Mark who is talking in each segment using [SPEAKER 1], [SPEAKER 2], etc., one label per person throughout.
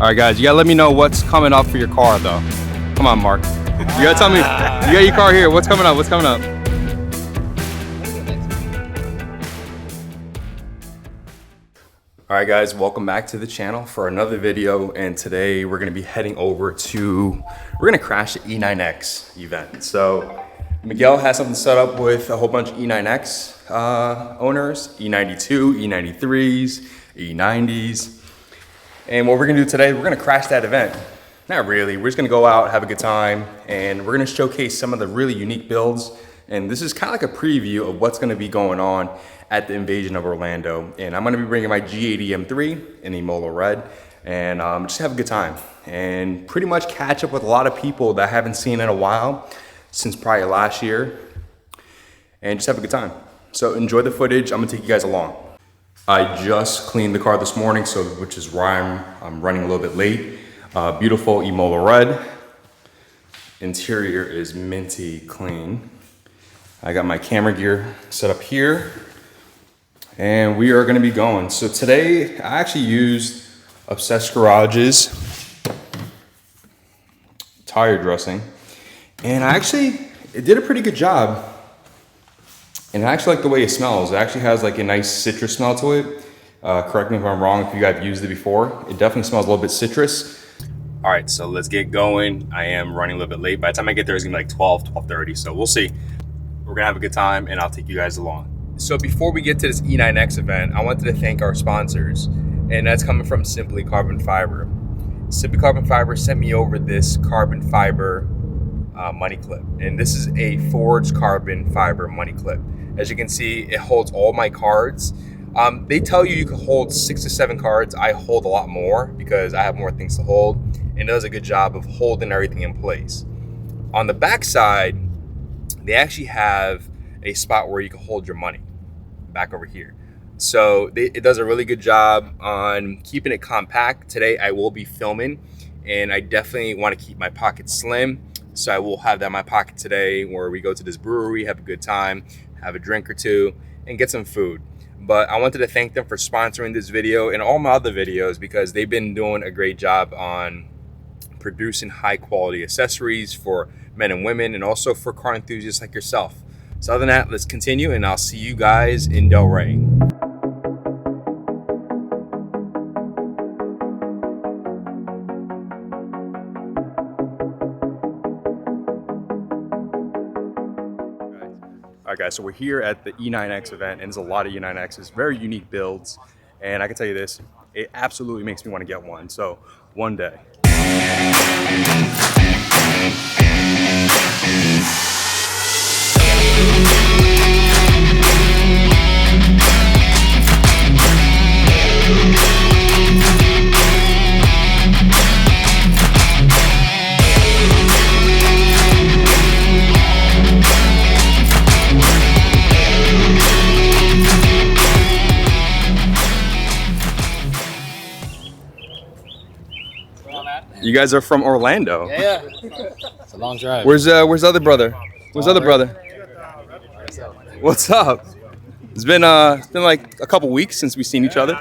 [SPEAKER 1] All right, guys, you gotta let me know what's coming up for your car, though. Come on, Mark. You gotta tell me. You got your car here. What's coming up? What's coming up? All right, guys, welcome back to the channel for another video. And today we're gonna be heading over to, we're gonna crash the E9X event. So Miguel has something set up with a whole bunch of E9X owners, E92, E93s, E90s. And what we're gonna do today, we're gonna crash that event. Not really, we're just gonna go out, have a good time, and we're gonna showcase some of the really unique builds. And this is kind of like a preview of what's gonna be going on at the Invasion of Orlando. And I'm gonna be bringing my E90 M3 in Imola Red, and just have a good time. And pretty much catch up with a lot of people that I haven't seen in a while, since probably last year, and just have a good time. So enjoy the footage, I'm gonna take you guys along. I just cleaned the car this morning, so which is why I'm running a little bit late. Beautiful Imola Red. Interior is minty clean. I got my camera gear set up here, and we are gonna be going. So today, I actually used Obsessed Garage's tire dressing, and it did a pretty good job. And I actually like the way it smells. It actually has like a nice citrus smell to it. Correct me if I'm wrong if you guys have used it before. It definitely smells a little bit citrus. All right, so let's get going. I am running a little bit late. By the time I get there, it's gonna be like 12:30, so we'll see. We're gonna have a good time, and I'll take you guys along. So before we get to this E9X event, I wanted to thank our sponsors, and that's coming from Simply Carbon Fiber. Simply Carbon Fiber sent me over this carbon fiber money clip, and this is a forged carbon fiber money clip. As you can see, it holds all my cards. They tell you can hold 6 to 7 cards. I hold a lot more because I have more things to hold, and it does a good job of holding everything in place. On the back side, they actually have a spot where you can hold your money back over here. So it does a really good job on keeping it compact. Today I will be filming, and I definitely want to keep my pockets slim. So I will have that in my pocket today where we go to this brewery, have a good time, have a drink or two, and get some food. But I wanted to thank them for sponsoring this video and all my other videos, because they've been doing a great job on producing high quality accessories for men and women, and also for car enthusiasts like yourself. So other than that, let's continue, and I'll see you guys in Delray. All right, guys, so we're here at the E9X event, and there's a lot of E9Xs, very unique builds. And I can tell you this, it absolutely makes me want to get one. So one day. You guys are from Orlando.
[SPEAKER 2] Yeah. It's a long drive.
[SPEAKER 1] Where's other brother? Where's other brother? What's up? It's been like a couple weeks since we've seen each other.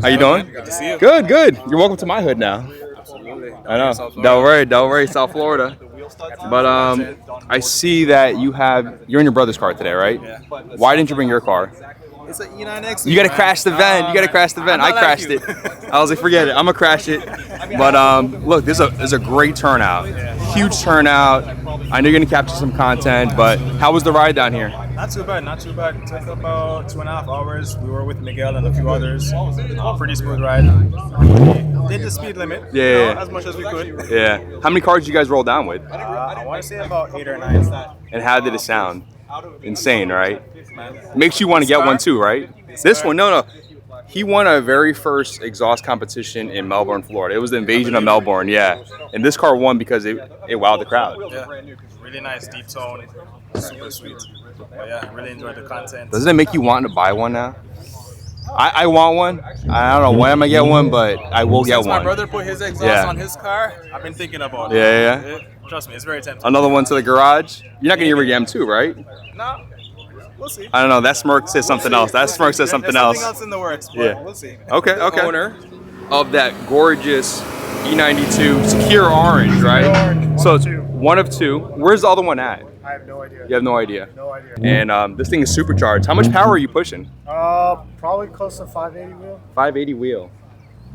[SPEAKER 1] How you doing?
[SPEAKER 2] Good to see you.
[SPEAKER 1] Good, good. You're welcome to my hood now.
[SPEAKER 2] Absolutely.
[SPEAKER 1] I know. Delray, South Florida. But I see that you're in your brother's car today, right?
[SPEAKER 2] Yeah.
[SPEAKER 1] Why didn't you bring your car?
[SPEAKER 2] It's an E9X.
[SPEAKER 1] You gotta crash the event. You gotta crash the event. I crashed it. I was like, forget it. I'm gonna crash it. But look, there's a great turnout. Huge turnout. I know you're gonna capture some content, but how was the ride down here?
[SPEAKER 3] Not too bad, not too bad. It took about 2.5 hours. We were with Miguel and a few others. Pretty smooth ride. Did the speed limit.
[SPEAKER 1] Yeah.
[SPEAKER 3] As much as we could.
[SPEAKER 1] Yeah. How many cars did you guys roll down with?
[SPEAKER 3] I want to say about 8 or 9.
[SPEAKER 1] And how did it sound? Insane, right? Makes you want to get one too, right? This one, no. He won our very first exhaust competition in Melbourne, Florida. It was the Invasion of Melbourne, yeah. And this car won because it wowed the crowd.
[SPEAKER 3] Yeah. Really nice, deep tone, super sweet. But yeah, really enjoyed the content.
[SPEAKER 1] Doesn't it make you want to buy one now? I want one. I don't know when I'm gonna get one, but I will get one.
[SPEAKER 3] My brother put his exhaust on his car. I've been thinking about it.
[SPEAKER 1] Yeah.
[SPEAKER 3] Trust me, it's very tempting.
[SPEAKER 1] Another one to the garage. You're not gonna get your M2, right?
[SPEAKER 3] No. We'll see.
[SPEAKER 1] I don't know. That smirk says something else. That smirk says something else.
[SPEAKER 3] Something else in the works, but
[SPEAKER 1] Yeah.
[SPEAKER 3] we'll see.
[SPEAKER 1] Okay.
[SPEAKER 3] Owner
[SPEAKER 1] of that gorgeous E92 Secure Orange, right?
[SPEAKER 3] Orange,
[SPEAKER 1] So
[SPEAKER 3] one
[SPEAKER 1] it's
[SPEAKER 3] of two.
[SPEAKER 1] one of two. Where's the other one at?
[SPEAKER 3] I have no idea.
[SPEAKER 1] You have no idea.
[SPEAKER 3] No idea.
[SPEAKER 1] And this thing is supercharged. How much power are you pushing?
[SPEAKER 3] Probably close to 580 wheel.
[SPEAKER 1] 580 wheel.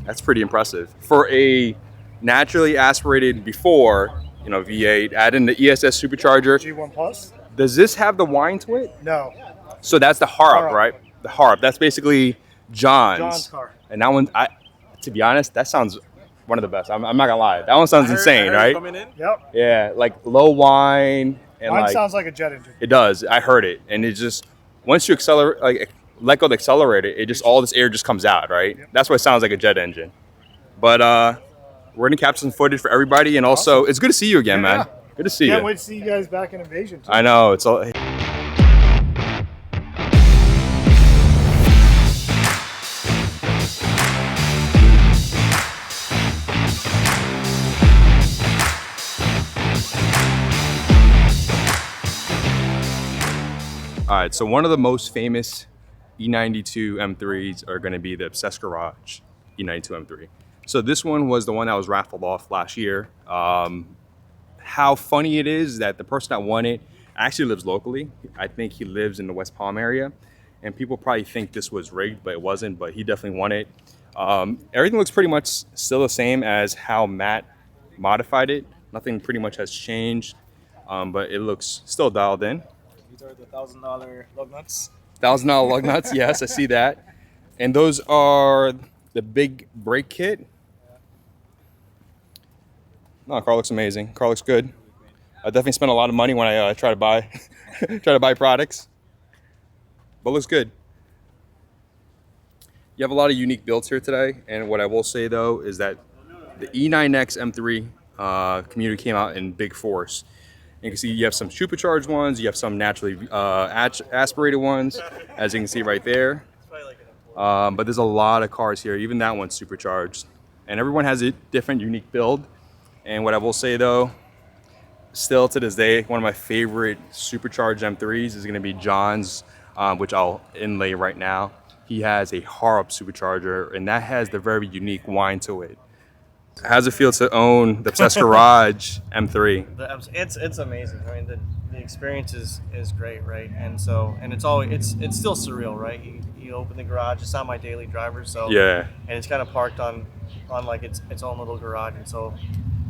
[SPEAKER 1] That's pretty impressive. For a naturally aspirated before, you know, V8, add in the ESS supercharger.
[SPEAKER 3] G1 Plus?
[SPEAKER 1] Does this have the whine to it?
[SPEAKER 3] No.
[SPEAKER 1] So that's the Harp,
[SPEAKER 3] Harp.
[SPEAKER 1] right? The Harp. That's basically John's
[SPEAKER 3] car.
[SPEAKER 1] And that one, to be honest, that sounds one of the best. I'm not gonna lie. That one sounds insane, right?
[SPEAKER 2] Coming in?
[SPEAKER 3] Yep.
[SPEAKER 1] Yeah, like low whine and
[SPEAKER 3] Mine
[SPEAKER 1] like
[SPEAKER 3] sounds like a jet engine.
[SPEAKER 1] it does. I heard it, and it just once you accelerate, like let go of the accelerator, it just all this air just comes out, right?
[SPEAKER 3] Yep.
[SPEAKER 1] That's why it sounds like a jet engine. But we're gonna capture some footage for everybody, and also it's good to see you again, man. Good to see
[SPEAKER 3] Can't
[SPEAKER 1] you.
[SPEAKER 3] wait to see you guys back in Invasion, too.
[SPEAKER 1] I know it's all. All right, so one of the most famous E92 M3s are going to be the Obsessed Garage E92 M3. So this one was the one that was raffled off last year. How funny it is that the person that won it actually lives locally. I think he lives in the West Palm area, and people probably think this was rigged, but it wasn't. But he definitely won it. Everything looks pretty much still the same as how Matt modified it. Nothing pretty much has changed, but it looks still dialed in.
[SPEAKER 3] These are the $1,000 lug nuts.
[SPEAKER 1] $1,000 lug nuts, yes, I see that. And those are the big brake kit. No, car looks amazing. Car looks good. I definitely spent a lot of money when I try to buy products, but looks good. You have a lot of unique builds here today, and what I will say though is that the E9x M3 community came out in big force. You can see you have some supercharged ones, you have some naturally aspirated ones, as you can see right there. But there's a lot of cars here, even that one's supercharged. And everyone has a different, unique build. And what I will say though, still to this day, one of my favorite supercharged M3s is gonna be John's, which I'll inlay right now. He has a Harp supercharger, and that has the very unique whine to it. How's it feel to own the Obsessed Garage M3?
[SPEAKER 4] It's amazing. I mean, the experience is great, right? And so, and it's still surreal, right? You open the garage. It's not my daily driver, so
[SPEAKER 1] Yeah.
[SPEAKER 4] And it's kind of parked on like its own little garage, and so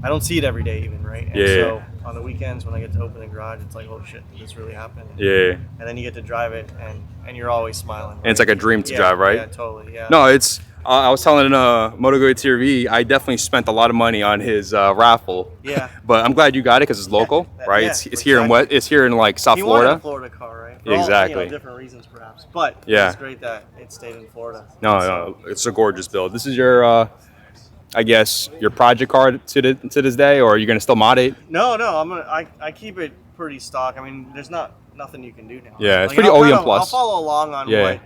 [SPEAKER 4] I don't see it every day, even, right? And
[SPEAKER 1] Yeah.
[SPEAKER 4] so on the weekends when I get to open the garage, it's like, oh shit, did this really happen?
[SPEAKER 1] Yeah.
[SPEAKER 4] And then you get to drive it, and you're always smiling.
[SPEAKER 1] And it's like a dream to
[SPEAKER 4] Yeah,
[SPEAKER 1] drive, right?
[SPEAKER 4] Yeah, totally. Yeah.
[SPEAKER 1] No, it's. I was telling MotoGo TV, I definitely spent a lot of money on his raffle.
[SPEAKER 4] Yeah.
[SPEAKER 1] But I'm glad you got it because it's local, right?
[SPEAKER 4] Yeah,
[SPEAKER 1] It's here in
[SPEAKER 4] exactly.
[SPEAKER 1] it's here in like South
[SPEAKER 4] He wanted
[SPEAKER 1] Florida.
[SPEAKER 4] a Florida car, right?
[SPEAKER 1] Exactly.
[SPEAKER 4] Different reasons, perhaps. But
[SPEAKER 1] Yeah.
[SPEAKER 4] it's great that it stayed in Florida.
[SPEAKER 1] No, it's a gorgeous build. This is your, I guess, your project car to this day, or are you gonna still mod it?
[SPEAKER 4] No, I keep it pretty stock. I mean, there's nothing you can do now.
[SPEAKER 1] Yeah, it's pretty
[SPEAKER 4] I'll
[SPEAKER 1] OEM plus.
[SPEAKER 4] I'll follow along on
[SPEAKER 1] Yeah.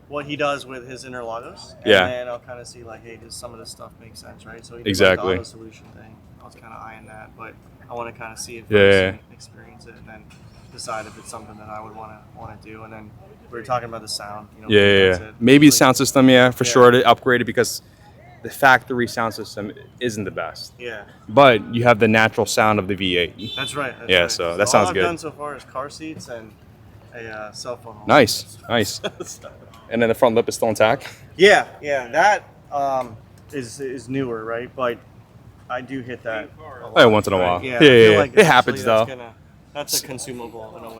[SPEAKER 4] what he does with his Interlagos. And
[SPEAKER 1] Yeah.
[SPEAKER 4] then I'll kind of see like, hey, does some of this stuff make sense, right? So he did
[SPEAKER 1] Exactly.
[SPEAKER 4] like the auto solution thing. I was kind of eyeing that, but I want to kind of see it first
[SPEAKER 1] Yeah.
[SPEAKER 4] and experience it, and then decide if it's something that I would want to do. And then we were talking about the sound.
[SPEAKER 1] Yeah.
[SPEAKER 4] that's it.
[SPEAKER 1] Maybe the
[SPEAKER 4] Really-
[SPEAKER 1] sound system, for
[SPEAKER 4] Yeah.
[SPEAKER 1] sure, to upgrade it because the factory sound system isn't the best.
[SPEAKER 4] Yeah,
[SPEAKER 1] But you have the natural sound of the V8.
[SPEAKER 4] that's right. That's
[SPEAKER 1] Yeah,
[SPEAKER 4] right.
[SPEAKER 1] so that sounds
[SPEAKER 4] all I've
[SPEAKER 1] good.
[SPEAKER 4] done so far is car seats and a cell phone holder.
[SPEAKER 1] Nice. And then the front lip is still intact.
[SPEAKER 4] Yeah, that is newer, right? But I do hit that a lot,
[SPEAKER 1] Once in a
[SPEAKER 4] right?
[SPEAKER 1] while.
[SPEAKER 4] Yeah,
[SPEAKER 1] Yeah,
[SPEAKER 4] I feel
[SPEAKER 1] yeah.
[SPEAKER 4] like
[SPEAKER 1] It happens,
[SPEAKER 4] eventually
[SPEAKER 1] though.
[SPEAKER 4] That's a consumable in a way.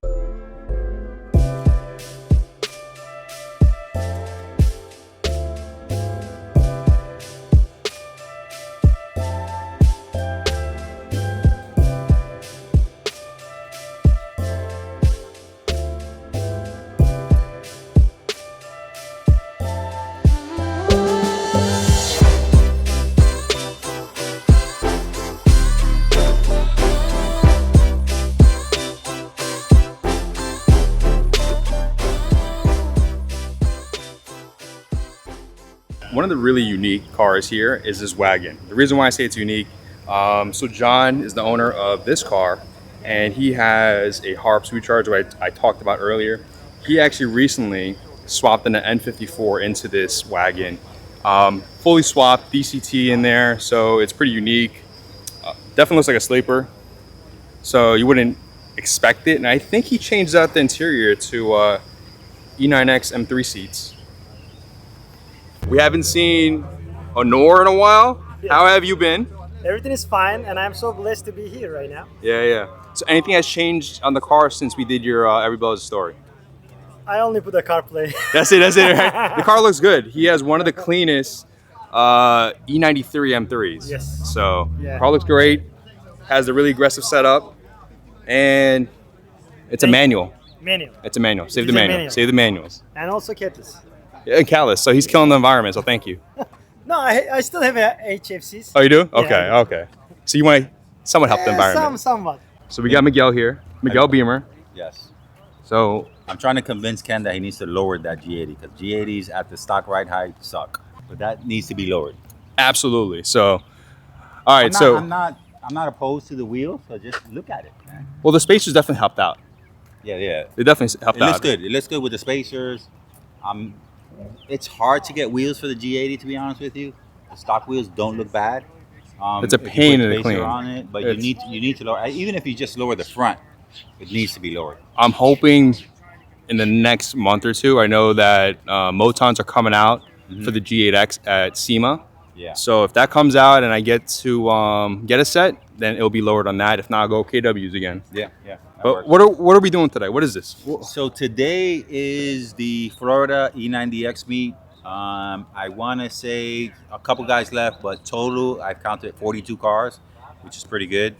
[SPEAKER 1] One of the really unique cars here is this wagon. The reason why I say it's unique, so John is the owner of this car, and he has a Harp supercharger I talked about earlier. He actually recently swapped in an N54 into this wagon. Fully swapped DCT in there, so it's pretty unique. Definitely looks like a sleeper, so you wouldn't expect it. And I think he changed out the interior to E9x M3 seats. We haven't seen Honor in a while.
[SPEAKER 5] Yeah.
[SPEAKER 1] How have you been?
[SPEAKER 5] Everything is fine, and I'm so blessed to be here right now.
[SPEAKER 1] Yeah. So anything has changed on the car since we did your Every Bell's story?
[SPEAKER 5] I only put the CarPlay.
[SPEAKER 1] That's it. Right? The car looks good. He has one of the cleanest E93 M3s.
[SPEAKER 5] Yes.
[SPEAKER 1] So
[SPEAKER 5] Yeah.
[SPEAKER 1] car looks great. Has a really aggressive setup, and it's a manual.
[SPEAKER 5] Manual.
[SPEAKER 1] It's a manual. Save
[SPEAKER 5] It
[SPEAKER 1] the
[SPEAKER 5] is a
[SPEAKER 1] manual.
[SPEAKER 5] manual.
[SPEAKER 1] Save the manuals.
[SPEAKER 5] And also Ketis.
[SPEAKER 1] Yeah, and Callus. So he's killing the environment. So thank you.
[SPEAKER 5] No, I still have HFCs.
[SPEAKER 1] Oh, you do?
[SPEAKER 5] Yeah.
[SPEAKER 1] Okay. So you want to somewhat help the environment.
[SPEAKER 5] Somewhat.
[SPEAKER 1] So we got Miguel here. Miguel Beamer.
[SPEAKER 2] Yes.
[SPEAKER 1] So
[SPEAKER 2] I'm trying to convince Ken that he needs to lower that G80 because G80s at the stock ride height suck. But that needs to be lowered.
[SPEAKER 1] absolutely. So all right.
[SPEAKER 2] I'm not opposed to the wheel, so just look at it, man.
[SPEAKER 1] Well, the spacers definitely helped out.
[SPEAKER 2] Yeah.
[SPEAKER 1] They definitely helped
[SPEAKER 2] It
[SPEAKER 1] out.
[SPEAKER 2] looks good. It looks good with the spacers. It's hard to get wheels for the G80, to be honest with you. The stock wheels don't look bad.
[SPEAKER 1] It's a
[SPEAKER 2] if you
[SPEAKER 1] pain
[SPEAKER 2] put
[SPEAKER 1] in the
[SPEAKER 2] spacer
[SPEAKER 1] clean.
[SPEAKER 2] on it, but
[SPEAKER 1] It's-
[SPEAKER 2] you need to lower. Even if you just lower the front, it needs to be lowered.
[SPEAKER 1] I'm hoping in the next month or two. I know that Motons are coming out for the G8X at SEMA.
[SPEAKER 2] Yeah.
[SPEAKER 1] So if that comes out and I get to get a set, then it'll be lowered on that. If not, I'll go KWs again.
[SPEAKER 2] Yeah. that
[SPEAKER 1] But
[SPEAKER 2] works.
[SPEAKER 1] what are we doing today? What is this?
[SPEAKER 2] So today is the Florida E90X meet. I want to say a couple guys left, but total I've counted 42 cars, which is pretty good.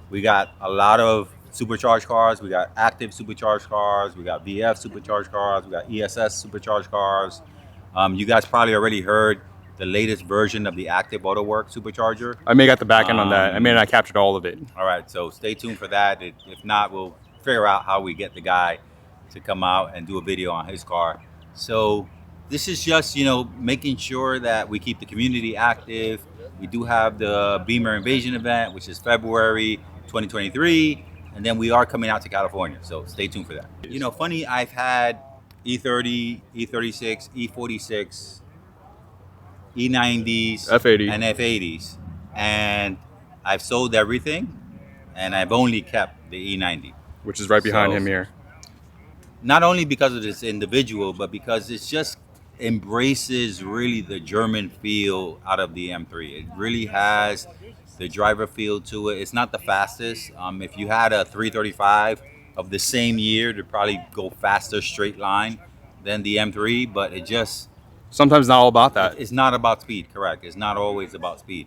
[SPEAKER 2] We got a lot of supercharged cars. We got active supercharged cars. We got VF supercharged cars. We got ESS supercharged cars. You guys probably already heard the latest version of the active AutoWork supercharger.
[SPEAKER 1] I may got the back end on that. I may not captured all of it.
[SPEAKER 2] All right, so stay tuned for that. If not, we'll figure out how we get the guy to come out and do a video on his car. So this is just, making sure that we keep the community active. We do have the Beamer Invasion event, which is February 2023, and then we are coming out to California. So stay tuned for that. Funny, I've had E30, E36, E46, E90s,
[SPEAKER 1] F80.
[SPEAKER 2] and F80s, and I've sold everything, and I've only kept the E90.
[SPEAKER 1] Which is right behind
[SPEAKER 2] So-
[SPEAKER 1] him here.
[SPEAKER 2] Not only because of this individual, but because it's just embraces really the German feel out of the M3. It really has the driver feel to it. It's not the fastest. If you had a 335 of the same year, it'd probably go faster straight line than the M3, but it just
[SPEAKER 1] Sometimes not all about that.
[SPEAKER 2] it's not about speed, correct. It's not always about speed.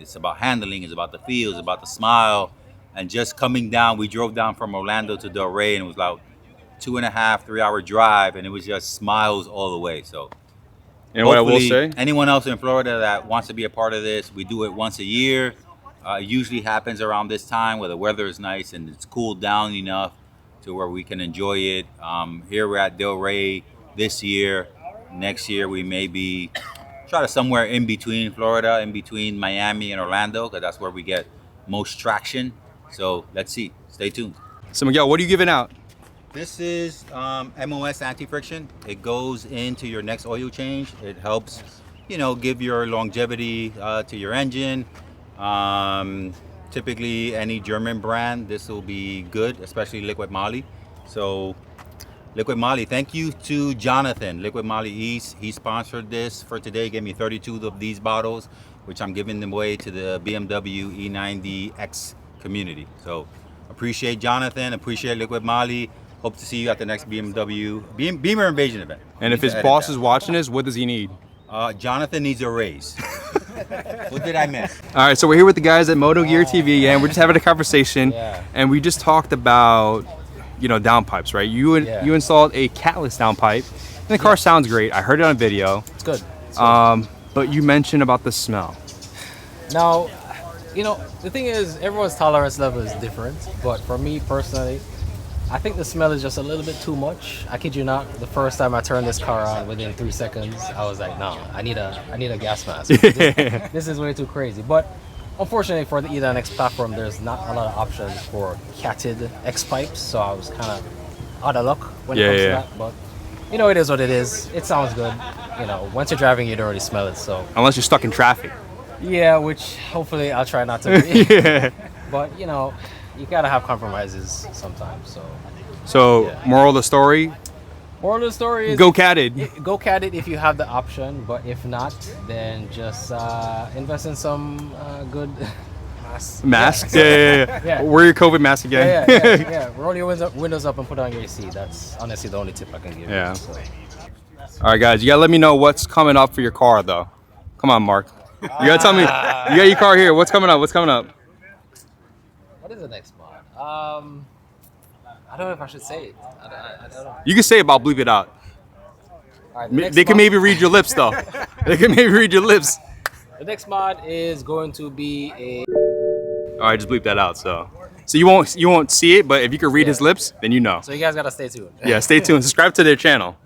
[SPEAKER 2] It's about handling, it's about the feel, it's about the smile. And just coming down, we drove down from Orlando to Delray, and it was about 2.5, 3 hour drive, and it was just smiles all the way. So
[SPEAKER 1] And what I will
[SPEAKER 2] hopefully,
[SPEAKER 1] say,
[SPEAKER 2] anyone else in Florida that wants to be a part of this, we do it once a year. It usually happens around this time where the weather is nice and it's cooled down enough to where we can enjoy it. Here we're at Delray this year. Next year we may be try to somewhere in between Florida, in between Miami and Orlando, because that's where we get most traction. So let's see. Stay tuned.
[SPEAKER 1] so Miguel, what are you giving out?
[SPEAKER 2] This is MOS anti-friction. It goes into your next oil change. It helps, give your longevity to your engine. Typically, any German brand, this will be good, especially Liquid Moly. So, Liquid Moly, thank you to Jonathan, Liquid Moly East. He sponsored this for today, gave me 32 of these bottles, which I'm giving them away to the BMW E90X community. So, appreciate Jonathan, appreciate Liquid Moly. Hope to see you at the next Beamer Invasion event.
[SPEAKER 1] And if his boss is watching this, what does he need?
[SPEAKER 2] Jonathan needs a raise. What did I miss?
[SPEAKER 1] All right, so we're here with the guys at Moto Gear TV, and we're just having a conversation, and we just talked about, downpipes, right? You installed a catless downpipe, and the car sounds great. I heard it on video.
[SPEAKER 6] It's good.
[SPEAKER 1] But you mentioned about the smell.
[SPEAKER 6] Now, the thing is, everyone's tolerance level is different, but for me personally, I think the smell is just a little bit too much. I kid you not, the first time I turned this car on, within 3 seconds, I was like, nah, I need a gas mask. This is way too crazy. But unfortunately for the E9X platform, there's not a lot of options for catted X pipes, so I was kind of out of luck when it comes to that. But it is what it is. It sounds good. you know, once you're driving, you'd already smell it. So
[SPEAKER 1] Unless you're stuck in traffic.
[SPEAKER 6] yeah, which hopefully I'll try not to be.
[SPEAKER 1] Yeah.
[SPEAKER 6] But you know, you gotta have compromises sometimes.
[SPEAKER 1] So, moral of the story,
[SPEAKER 6] Moral of the story is
[SPEAKER 1] go catted.
[SPEAKER 6] go cat it if you have the option, but if not, then just invest in some good masks.
[SPEAKER 1] Masks? Yeah.
[SPEAKER 6] Yeah.
[SPEAKER 1] Wear your COVID mask again.
[SPEAKER 6] Yeah. Roll your windows up and put on your AC. That's honestly the only tip I can give.
[SPEAKER 1] Yeah.
[SPEAKER 6] You, so.
[SPEAKER 1] All right, guys, you gotta let me know what's coming up for your car, though. Come on, Mark. You gotta tell me. You got your car here. What's coming up? What's coming up?
[SPEAKER 6] What is the next mod? I don't know if I should say it. I don't know.
[SPEAKER 1] You can say it, but I'll bleep it out.
[SPEAKER 6] All right, the next
[SPEAKER 1] They can
[SPEAKER 6] mod-
[SPEAKER 1] maybe read your lips, though. They can maybe read your lips.
[SPEAKER 6] The next mod is going to be a.
[SPEAKER 1] All right, just bleep that out. So you won't see it, but if you can read his lips, then you know.
[SPEAKER 6] So you guys gotta stay tuned.
[SPEAKER 1] Yeah, stay tuned. Subscribe to their channel.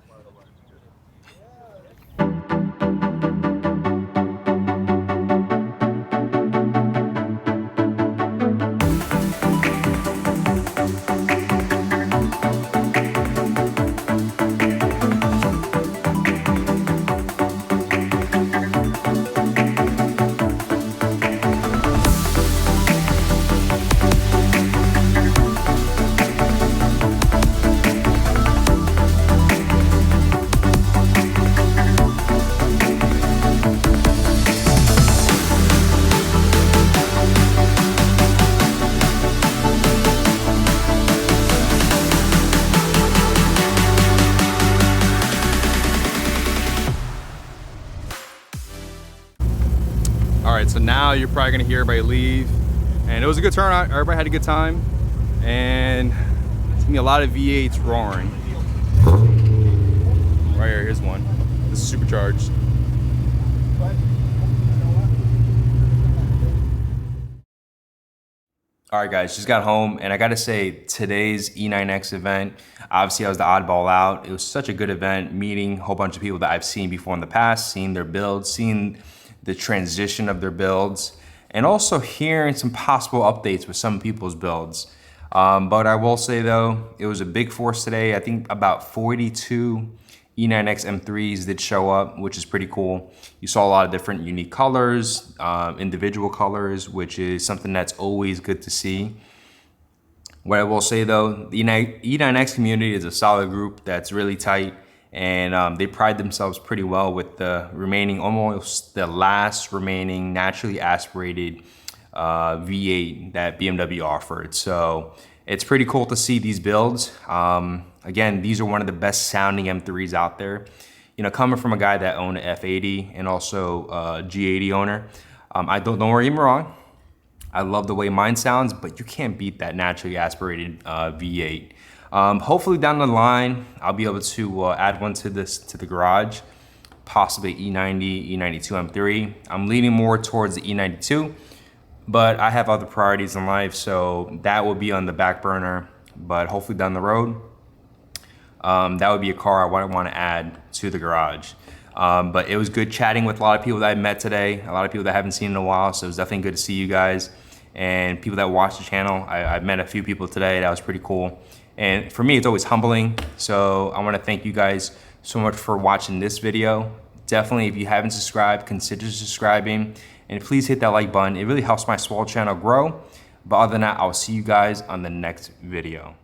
[SPEAKER 1] All right, so now you're probably gonna hear everybody leave. And it was a good turnout, everybody had a good time. And it's gonna be a lot of V8s roaring. Right here, here's one. This is supercharged. All right, guys, just got home, and I gotta say, today's E9X event, obviously I was the oddball out. It was such a good event, meeting a whole bunch of people that I've seen before in the past, seeing their builds, seeing the transition of their builds, and also hearing some possible updates with some people's builds. But I will say though, it was a big force today. I think about 42 E9X M3s did show up, which is pretty cool. You saw a lot of different unique colors, individual colors, which is something that's always good to see. What I will say though, the E9X community is a solid group that's really tight, and they pride themselves pretty well with the remaining, almost the last remaining naturally aspirated V8 that BMW offered. So it's pretty cool to see these builds. Again, these are one of the best sounding M3s out there. You know, coming from a guy that owned an F80 and also a G80 owner, don't worry me wrong. I love the way mine sounds, but you can't beat that naturally aspirated V8. Hopefully down the line, I'll be able to add one to the garage, possibly E90, E92 M3. I'm leaning more towards the E92, but I have other priorities in life, so that will be on the back burner. But hopefully down the road, that would be a car I want to add to the garage. But it was good chatting with a lot of people that I met today, a lot of people that I haven't seen in a while, so it was definitely good to see you guys. And people that watch the channel, I met a few people today, that was pretty cool. And for me, it's always humbling. So I want to thank you guys so much for watching this video. Definitely, if you haven't subscribed, consider subscribing. And please hit that like button. It really helps my small channel grow. But other than that, I'll see you guys on the next video.